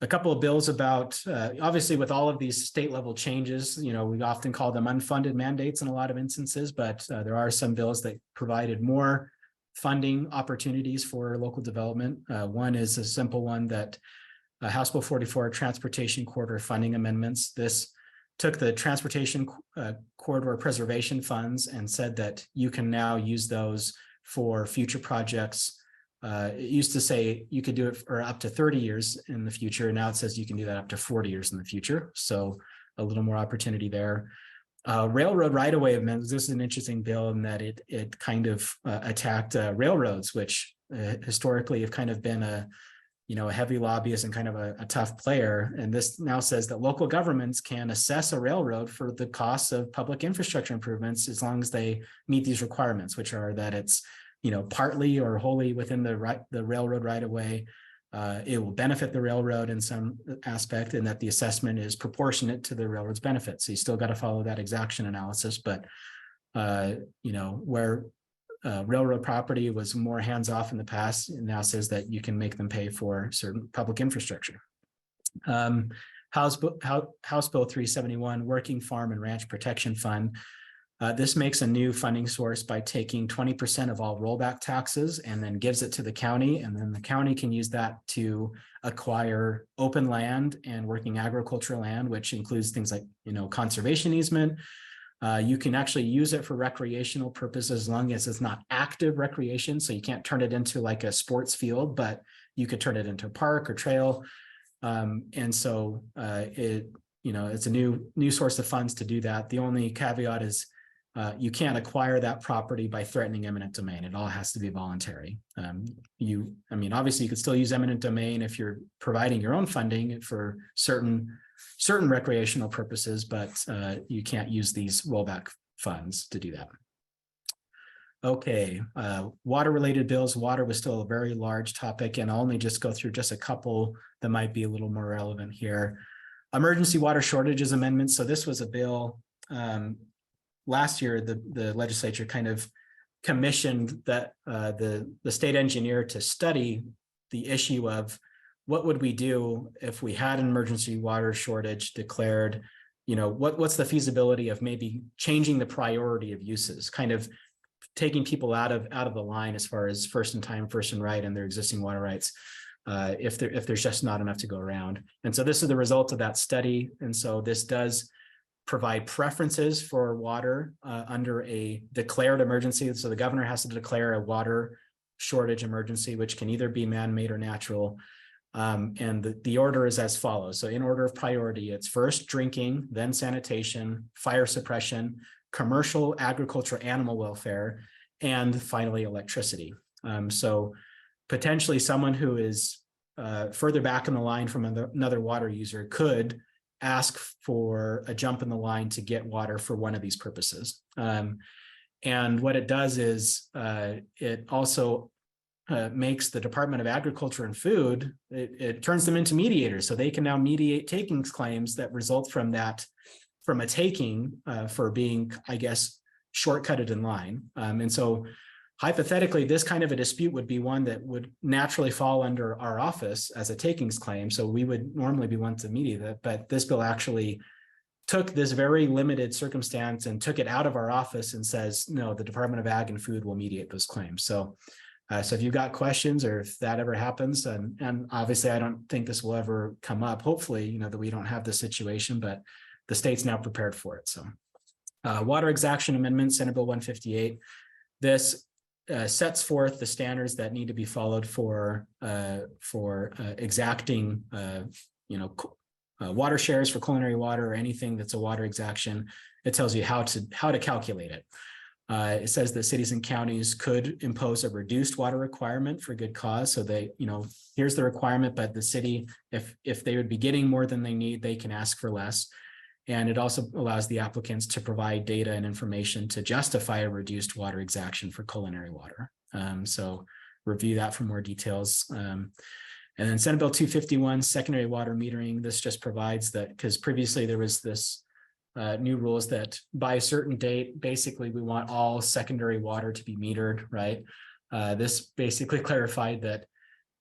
A couple of bills about, obviously with all of these state level changes, we often call them unfunded mandates in a lot of instances, but there are some bills that provided more funding opportunities for local development. One is a simple one that House Bill 44 Transportation Corridor Funding Amendments. This took the transportation corridor preservation funds and said that you can now use those for future projects. It used to say you could do it for up to 30 years in the future. Now it says you can do that up to 40 years in the future. So a little more opportunity there. Railroad right-of-way amendments. This is an interesting bill in that it kind of attacked railroads, which historically have kind of been a heavy lobbyist and kind of a tough player. And this now says that local governments can assess a railroad for the costs of public infrastructure improvements as long as they meet these requirements, which are that it's partly or wholly within the railroad right of way. It will benefit the railroad in some aspect, and that the assessment is proportionate to the railroad's benefits. So you still got to follow that exaction analysis, but where railroad property was more hands-off in the past, it now says that you can make them pay for certain public infrastructure. House Bill 371, Working Farm and Ranch Protection Fund. This makes a new funding source by taking 20% of all rollback taxes and then gives it to the county. And then the county can use that to acquire open land and working agricultural land, which includes things like, conservation easement. You can actually use it for recreational purposes as long as it's not active recreation. So you can't turn it into like a sports field, but you could turn it into a park or trail. And so it's a new source of funds to do that. The only caveat is you can't acquire that property by threatening eminent domain. It all has to be voluntary. Obviously you could still use eminent domain if you're providing your own funding for certain recreational purposes, but you can't use these rollback funds to do that. Okay, water related bills. Water was still a very large topic, and I'll only just go through just a couple that might be a little more relevant here. Emergency water shortages amendments. So this was a bill last year, the legislature kind of commissioned that the state engineer to study the issue of what would we do if we had an emergency water shortage declared? What's the feasibility of maybe changing the priority of uses, kind of taking people out of the line as far as first in time, first in right, and their existing water rights, if there's just not enough to go around. And so this is the result of that study. And so this does provide preferences for water under a declared emergency. So the governor has to declare a water shortage emergency, which can either be man-made or natural. And the order is as follows. So in order of priority, it's first drinking, then sanitation, fire suppression, commercial, agriculture, animal welfare, and finally electricity. So potentially someone who is further back in the line from another water user could ask for a jump in the line to get water for one of these purposes. And what it does is it also makes the Department of Agriculture and Food, it turns them into mediators. So they can now mediate takings claims that result from that, from a taking for being, I guess, shortcutted in line. And so hypothetically, this kind of a dispute would be one that would naturally fall under our office as a takings claim. So we would normally be one to mediate that, but this bill actually took this very limited circumstance and took it out of our office and says, no, the Department of Ag and Food will mediate those claims. So if you've got questions or if that ever happens, and obviously I don't think this will ever come up, hopefully, that we don't have this situation, but the state's now prepared for it. So water exaction amendment, Senate Bill 158. This sets forth the standards that need to be followed for exacting, water shares for culinary water or anything that's a water exaction. It tells you how to calculate it. It says that cities and counties could impose a reduced water requirement for good cause. So they, here's the requirement, but the city, if they would be getting more than they need, they can ask for less. And it also allows the applicants to provide data and information to justify a reduced water exaction for culinary water. So review that for more details. And then Senate Bill 251, secondary water metering. This just provides that, because previously there was this new rules that by a certain date, basically we want all secondary water to be metered, right? This basically clarified that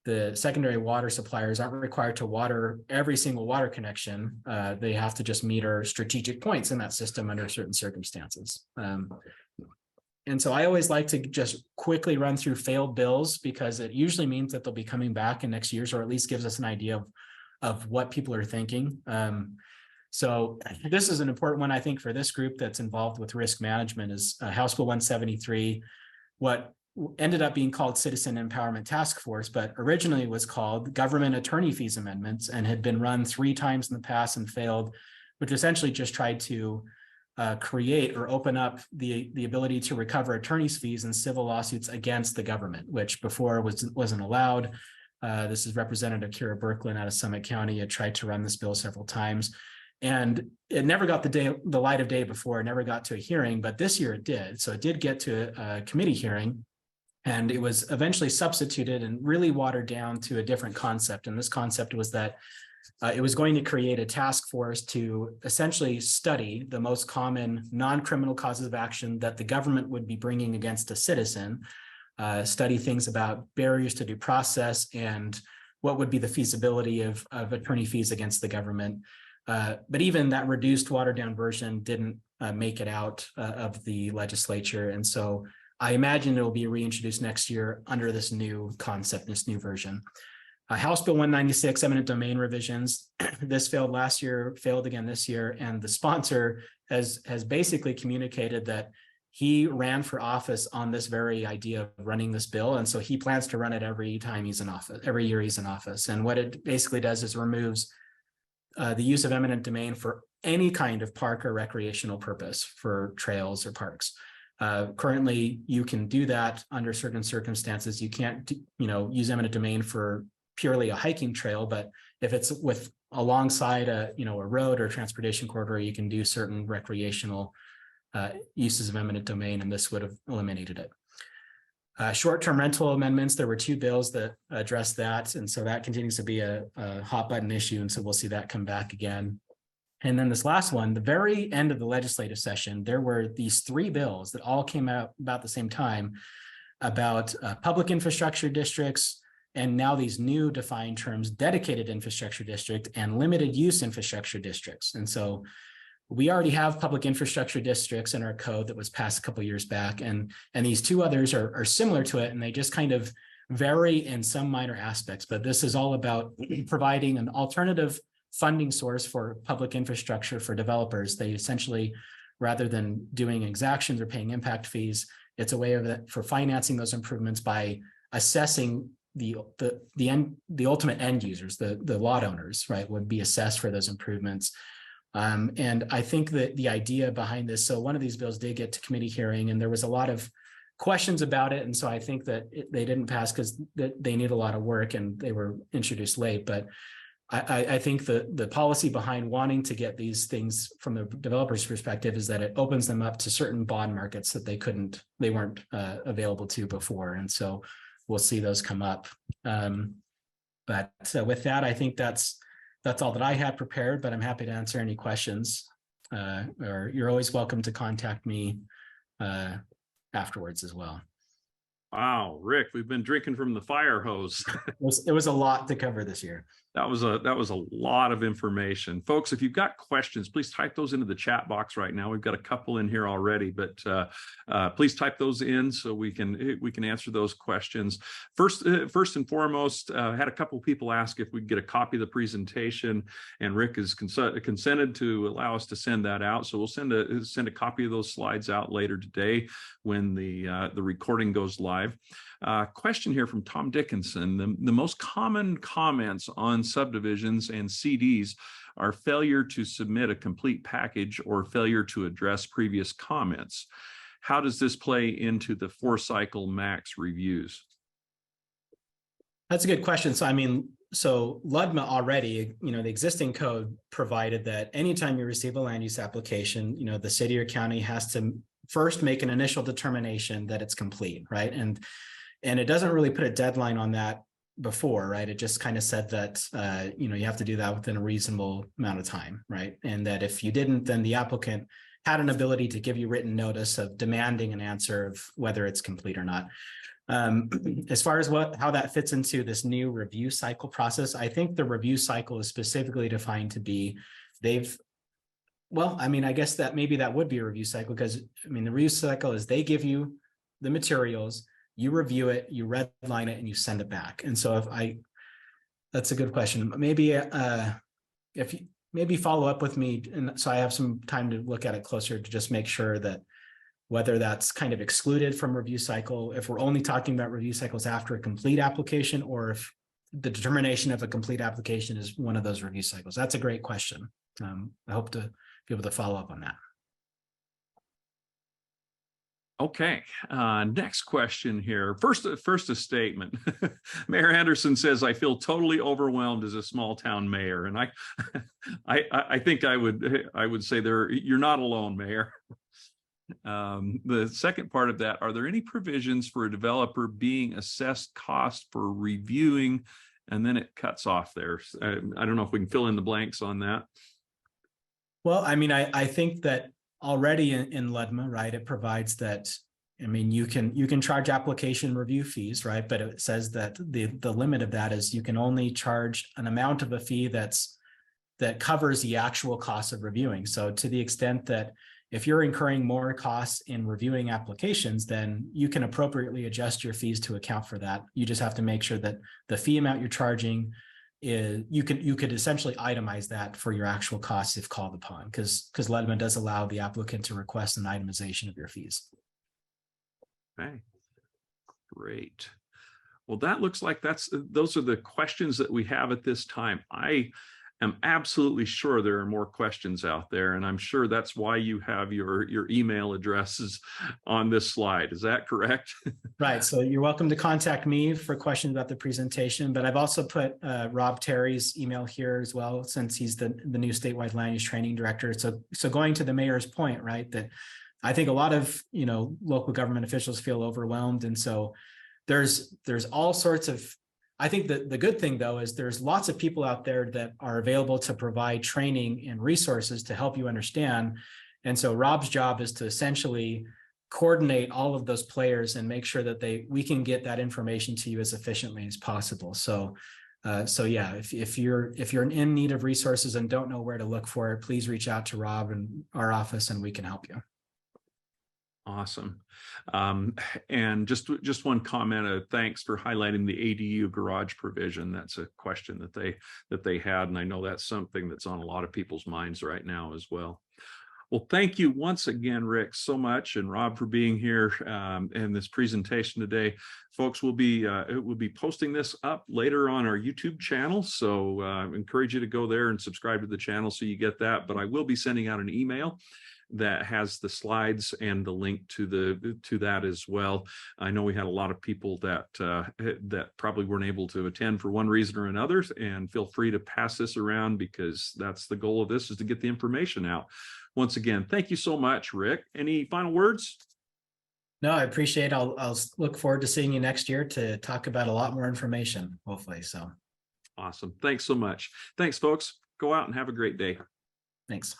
the secondary water suppliers aren't required to water every single water connection. They have to just meter strategic points in that system under certain circumstances. And so I always like to just quickly run through failed bills, because it usually means that they'll be coming back in next year's, or at least gives us an idea of what people are thinking. So this is an important one, I think, for this group that's involved with risk management is House Bill 173, what ended up being called Citizen Empowerment Task Force, but originally was called Government Attorney Fees Amendments and had been run 3 times in the past and failed, which essentially just tried to create or open up the ability to recover attorney's fees in civil lawsuits against the government, which before wasn't allowed. This is Representative Kira Birkeland out of Summit County. Had tried to run this bill several times, and it never got the light of day before. It never got to a hearing, but this year it did. So it did get to a committee hearing, and it was eventually substituted and really watered down to a different concept. And this concept was that it was going to create a task force to essentially study the most common non-criminal causes of action that the government would be bringing against a citizen, study things about barriers to due process and what would be the feasibility of attorney fees against the government. But even that reduced, watered down version didn't make it out of the legislature. And so I imagine it will be reintroduced next year under this new concept, this new version. House Bill 196, eminent domain revisions. This failed last year, failed again this year, and the sponsor has basically communicated that he ran for office on this very idea of running this bill, and so he plans to run it every time he's in office, every year he's in office. And what it basically does is removes the use of eminent domain for any kind of park or recreational purpose for trails or parks. Currently, you can do that under certain circumstances. You can't, use eminent domain for purely a hiking trail, but if it's with alongside a road or transportation corridor, you can do certain recreational uses of eminent domain, and this would have eliminated it. Short-term rental amendments, there were 2 bills that address that, and so that continues to be a hot button issue, and so we'll see that come back again. And then this last one, the very end of the legislative session, there were these 3 bills that all came out about the same time about public infrastructure districts, and now these new defined terms, dedicated infrastructure district and limited use infrastructure districts. And so we already have public infrastructure districts in our code that was passed a couple of years back. And these two others are similar to it, and they just kind of vary in some minor aspects. But this is all about providing an alternative funding source for public infrastructure for developers. They essentially, rather than doing exactions or paying impact fees, it's a way for financing those improvements by assessing the ultimate end users, the lot owners, right, would be assessed for those improvements. And I think that the idea behind this, so one of these bills did get to committee hearing, and there was a lot of questions about it. And so I think that they didn't pass because they need a lot of work and they were introduced late. But I think the policy behind wanting to get these things from the developer's perspective is that it opens them up to certain bond markets that they weren't available to before. And so we'll see those come up. But with that, I think that's all that I had prepared, but I'm happy to answer any questions. Or you're always welcome to contact me afterwards as well. Wow, Rick, we've been drinking from the fire hose. It was a lot to cover this year. That was a lot of information. Folks, if you've got questions, please type those into the chat box right now. We've got a couple in here already, but please type those in so we can answer those questions. First and foremost, I had a couple of people ask if we could get a copy of the presentation, and Rick has consented to allow us to send that out. So we'll send a copy of those slides out later today when the recording goes live. Question here from Tom Dickinson. The most common comments on subdivisions and CDs are failure to submit a complete package or failure to address previous comments. How does this play into the 4-cycle max reviews? That's a good question. So, so LUDMA already, the existing code provided that anytime you receive a land use application, the city or county has to first make an initial determination that it's complete, right? And it doesn't really put a deadline on that before, right? It just kind of said that, you have to do that within a reasonable amount of time, right? And that if you didn't, then the applicant had an ability to give you written notice of demanding an answer of whether it's complete or not. As far as how that fits into this new review cycle process, I think the review cycle is specifically defined to be, I guess that maybe that would be a review cycle because, the review cycle is they give you the materials, you review it, you redline it, and you send it back. And so that's a good question. Maybe if you maybe follow up with me, and so I have some time to look at it closer to just make sure that whether that's kind of excluded from review cycle, if we're only talking about review cycles after a complete application, or if the determination of a complete application is one of those review cycles. That's a great question. I hope to be able to follow up on that. Okay, next question here. First a statement. Mayor Anderson says, "I feel totally overwhelmed as a small town mayor," and I think I would say you're not alone, Mayor. The second part of that: are there any provisions for a developer being assessed cost for reviewing, and then it cuts off there? I don't know if we can fill in the blanks on that. Well, I think that already in LUDMA, right, it provides that, you can charge application review fees, right? But it says that the limit of that is you can only charge an amount of a fee that covers the actual cost of reviewing. So to the extent that if you're incurring more costs in reviewing applications, then you can appropriately adjust your fees to account for that. You just have to make sure that the fee amount you're charging is, you could essentially itemize that for your actual costs if called upon, because LUDMA does allow the applicant to request an itemization of your fees. Okay, great. Well, that looks like those are the questions that we have at this time. I am absolutely sure there are more questions out there, and I'm sure that's why you have your email addresses on this slide. Is that correct? Right. So you're welcome to contact me for questions about the presentation, but I've also put Rob Terry's email here as well, since he's the new statewide land use training director. So going to the mayor's point, right, that I think a lot of local government officials feel overwhelmed, and so there's all sorts of. I think that the good thing, though, is there's lots of people out there that are available to provide training and resources to help you understand. And so Rob's job is to essentially coordinate all of those players and make sure that we can get that information to you as efficiently as possible. So yeah, if you're in need of resources and don't know where to look for it, please reach out to Rob and our office and we can help you. Awesome. And just one comment, thanks for highlighting the ADU garage provision. That's a question that they had, and I know that's something that's on a lot of people's minds right now as well. Well, thank you once again, Rick, so much, and Rob for being here in this presentation today. Folks, we'll be posting this up later on our YouTube channel, so I encourage you to go there and subscribe to the channel so you get that. But I will be sending out an email that has the slides and the link to that as well. I know we had a lot of people that probably weren't able to attend for one reason or another, and feel free to pass this around, because that's the goal of this, is to get the information out. Once again, thank you so much, Rick. Any final words? No, I appreciate it. I'll look forward to seeing you next year to talk about a lot more information, hopefully. So awesome. Thanks so much. Thanks, folks. Go out and have a great day. Thanks.